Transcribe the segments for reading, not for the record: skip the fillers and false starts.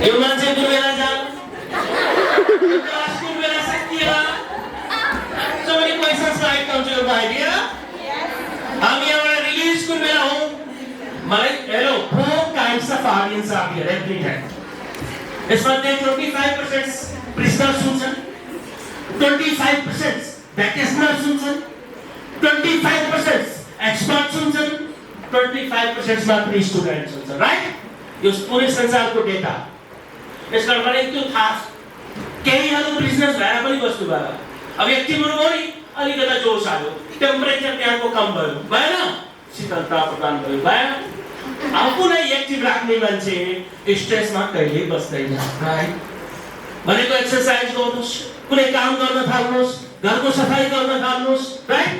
यो मान्छे गुरुबेला जान स्कूल बेला सकिएला so many questions right come to your mind हामी एउटा रिलीज स्कूल बेला हौ मलाई hello 4 kinds of audience are here every time यसमध्ये 25% prisoners सुन्छन् 25% vacationers सुन्छन् 25% experts सुन्छन् 25% मात्र स्टुडेन्ट्स हुन्छन् राइट यो पुरै संसारको डेटा यसका मलाई त्यो थाहा केहीहरू बिजनेस भएर पनि बस्नु भयो अब एक्टिभ हुनुभयो नि अलिकता जोस आयो टेम्परेचर त्यहाँको कम भयो भएन शीतलता प्रदान भयो भएन आफूलाई एक्टिभ राख्ने मान्छे स्ट्रेसमा कहिले बस्दैन राइट भनेको एक्सरसाइज गर्नुहोस् कुनै काम गर्न थाल्नुहोस् घरको सफाई गर्न थाल्नुहोस् राइट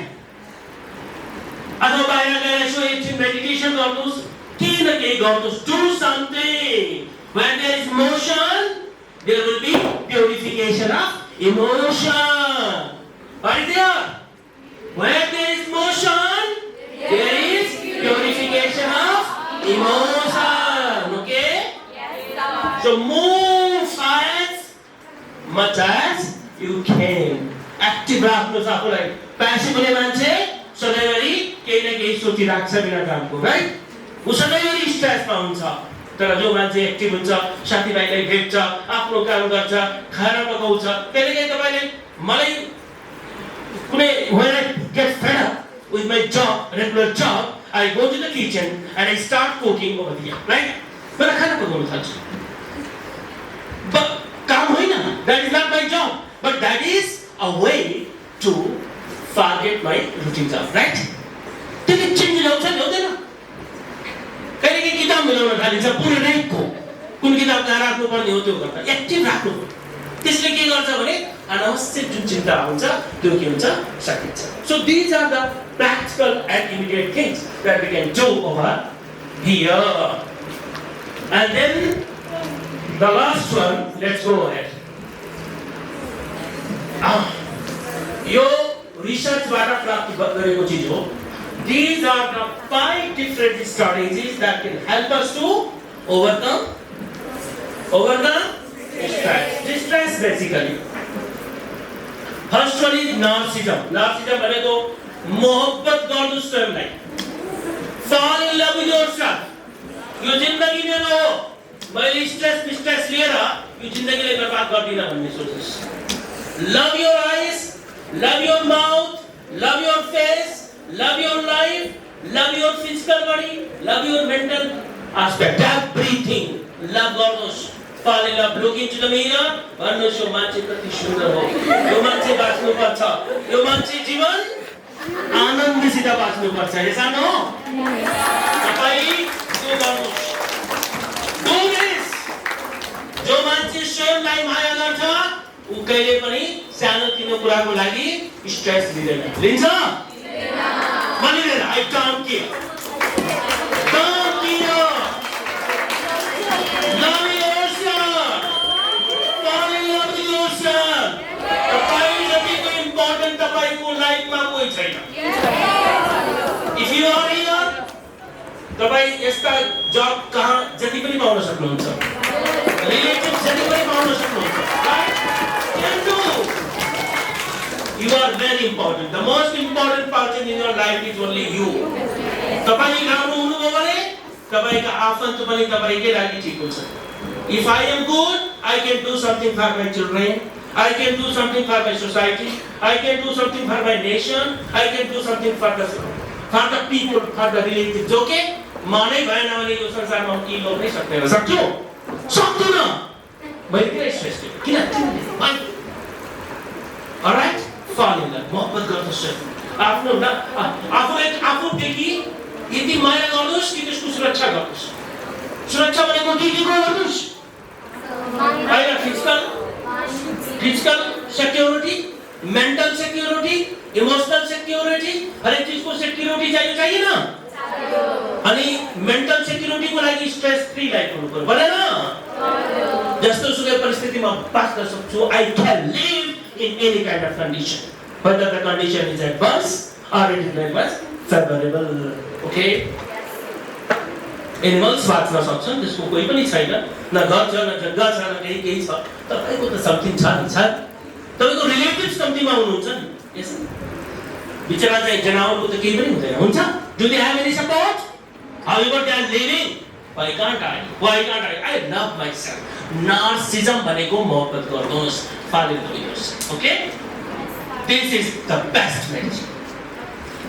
अथवा बाहिर गएर यसो एकछिन मेडिटेसन गर्नुहोस् केही न केही गर्नुहोस् do something when there is motion there will be purification of emotion what is there when there is motion there is purification of emotion okay yes so move as much as you can active राख्नुहोस् आफूलाई passive हुने मान्छे सधैँभरि केही न केही सोचिराख्छ बिना कामको राइट उ सधैँभरि स्ट्रेसमा हुन्छ तर जो मान्छे एक्टिभ हुन्छ साथीभाइलाई भेट्छ आफ्नो काम गर्छ खाना पकाउँछ त्यसले तपाईले मलाई कुनै when I get fed up with my job regular job I go to the kitchen and I start cooking over there right मलाई खाना पकाउन थाल्छु but काम होइन that is not my job but that is a way to forget my routine job right त्यसले change ल्याउँछ ल्याउँदैन कहिले किताब मिलाउन थालिन्छ पुरै नाइटको कुन किताब कहाँ राख्नु पर्ने हो त्यो गर्दा एक्टिभ राख्नु त्यसले के गर्छ भने अनावश्यक जुन चिन्ता हुन्छ त्यो के हुन्छ सकिन्छ so these are the practical and immediate things that we can do over here and then the last one let's go ahead यो रिसर्चबाट प्राप्त गरेको चीज हो these are the 5 different strategies that can help us to overcome stress basically first one is narcissism भनेको मोहब्बत गर्नु स्वयंलाई fall in love with yourself यो जिन्दगी मेरो हो मैले स्ट्रेस लिएर यो जिन्दगीलाई बर्बाद गर्दिन भन्ने सोच्नुस् love your eyes love your mouth love your face love your life love your physical body love your mental aspect everything love गर्नुहोस् fall in love look into the mirror भन्नुहोस् यो मान्छे कति सुन्दर हो यो मान्छे बाँच्नु पर्छ यो मान्छे जीवन आनन्दसित बाँच्नु पर्छ यसो न तपाई त्यो गर्नुहोस् do this जो मान्छे स्वयंलाई माया गर्छ उ कहिले पनि सानोतिनो कुराको लागि स्ट्रेस लिँदैन लिन्छ I don't care. Don't care. Love yourself. Fall in love with yourself. तपाईं जतिको important तपाईको लाइफमा कोही छैन. If you are here, तपाईं यस्ता जब कहाँ जति पनि पाउन सक्नुहुन्छ. रिलेटिभ जति पनि पाउन सक्नुहुन्छ. Can do. You are very important. The most important person in your life is only you. तपाईं राम्रो हुनुभयो भने तपाईका आफन्त पनि तपाईकै लागि ठीक हुन्छ. If I am good, I can do something for my children. I can do something for my society. I can do something for my nation. I can do something for the people, for the relatives. Okay? मानै भएन भने यो संसारमा के गर्नै सक्दैन. सक्छु? सक्दिन. मैले किन स्ट्रेस लिएको? किन? All right? fall in love मोहब्बत गर्नुहोस् आफ्नो आफूदेखि यति माया गर्नुहोस् कि त्यसको सुरक्षा गर्नुहोस् सुरक्षा भनेको के गर्नुहोस् पहिला physical security mental security, emotional security, हर एक चीज को सिक्योरिटी चाहिए ना? अनि मेंटल सिक्योरिटी को लागि स्ट्रेस फ्री लाइफ हुनु पर्यो भनेन? जस्तो सुकै परिस्थितिमा बाँच्न सक्छु, I can live in any kind of condition, whether the condition is adverse or it is very much favorable. Okay? Animals बाँच्न सक्छन्, त्यसको कोही पनि छैन, न घर छ, न जग्गा छ, न केही छ। तपाईको त समथिङ छ नि, छ। तपाईको रिलेटिभ्स कम्तीमा हुनुहुन्छ नि, यस। बिचरा चाहिँ जनावरको त केही पनि हुँदैन, हुन्छ? Do they have any support? However they are living. Why can't I? Why can't I? I love myself. Narcissism भनेको मोहब्बत गर्नुहोस्, fall in love with yourself. Okay? This is the best medicine.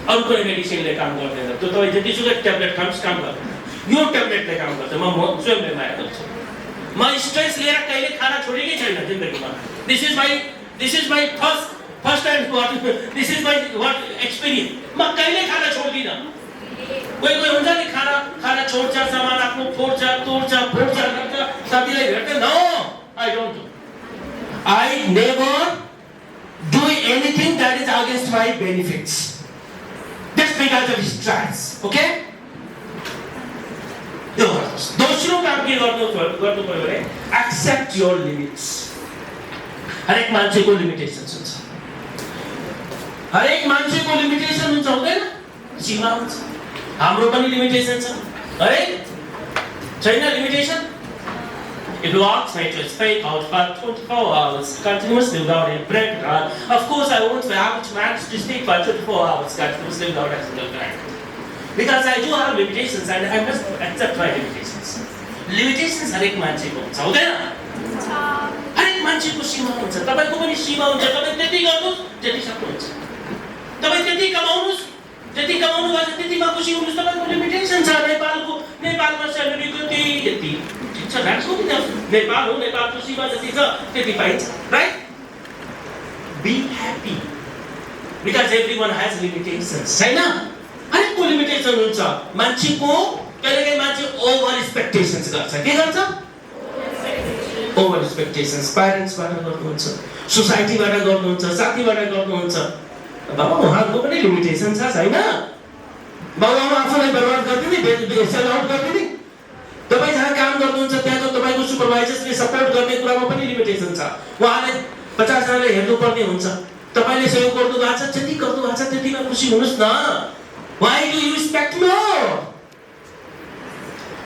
अरू कुनै मेडिसिनले काम गर्दैन। त्यो तपाईँ जतिसुकै ट्याब्लेट खानुहोस् काम गर्दैन। यो ट्याब्लेटले काम गर्छ। म स्वयंले माया गर्छु। म स्ट्रेस लिएर कहिले खाना छोडेकै छैन जिन्दगीमा। This is my first and what this is my what experience. म कहिले खाना छोड्दिन। कोही हुन्छ नि खाना छोड्छ, सामान आफ्नो फोड्छ, तोड्छ, गर्छ, साथीलाई भेट्छ। No, I don't do. I never do anything that is against my benefits. Just because of stress. Okay? दोस्रो काम के गर्नु पर्यो भने एक्सेप्ट योर लिमिट्स। हरेक मान्छेको लिमिटेशन्स हुन्छ। हरेक मान्छेको लिमिटेसन हुन्छ, हुँदैन? सीमा हुन्छ। हाम्रो पनि लिमिटेसन छ, है? छैन limitation? If you ask me to stay out for 24 hours continuously without a break, of course I won't be able to manage to stay for 24 hours continuously without a single break. Because I do have limitations and I must accept my limitations. Limitations हरेक मान्छेको हुन्छ, हुँदैन? हरेक मान्छेको सीमा हुन्छ। तपाईको पनि सीमा हुन्छ। तपाई त्यति गर्नुस् जति सक्नुहुन्छ। तपाई त्यति कमाउनुस् जति कमाउनु भन्छ त्यतिमा खुसी हुनुस्। तपाईको लिमिटेसन छ। नेपालमा स्यालेरी कति यति। ठिक छ, राख्छु नि त। नेपाल हो, नेपालको सीमा जति छ त्यति पाइन्छ, right? Be happy because everyone has limitations, हैन? हरेकको लिमिटेसन हुन्छ। मान्छेको कहिलेकाहीँ मान्छे ओभर एक्सपेक्टेशन्स गर्छ। के गर्छ? Over expectations. प्यारेन्ट्सबाट गर्नुहुन्छ, सोसाइटीबाट गर्नुहुन्छ, साथीबाट गर्नुहुन्छ। बाबा उहाँको पनि लिमिटेसन छ, छैन? बाबुआमा आफूलाई बर्बाद गर्दिने, सेल आउट गर्दिने। तपाईँ जहाँ काम गर्नुहुन्छ त्यहाँको तपाईँको सुपरभाइजर्सले सपोर्ट गर्ने कुरामा पनि लिमिटेसन छ। उहाँले 50 जनाले हेर्नुपर्ने हुन्छ। तपाईँले सहयोग गर्नु भएको छ, जति गर्नु भएको छ त्यतिमा खुसी हुनुहोस् न। Why do you expect more?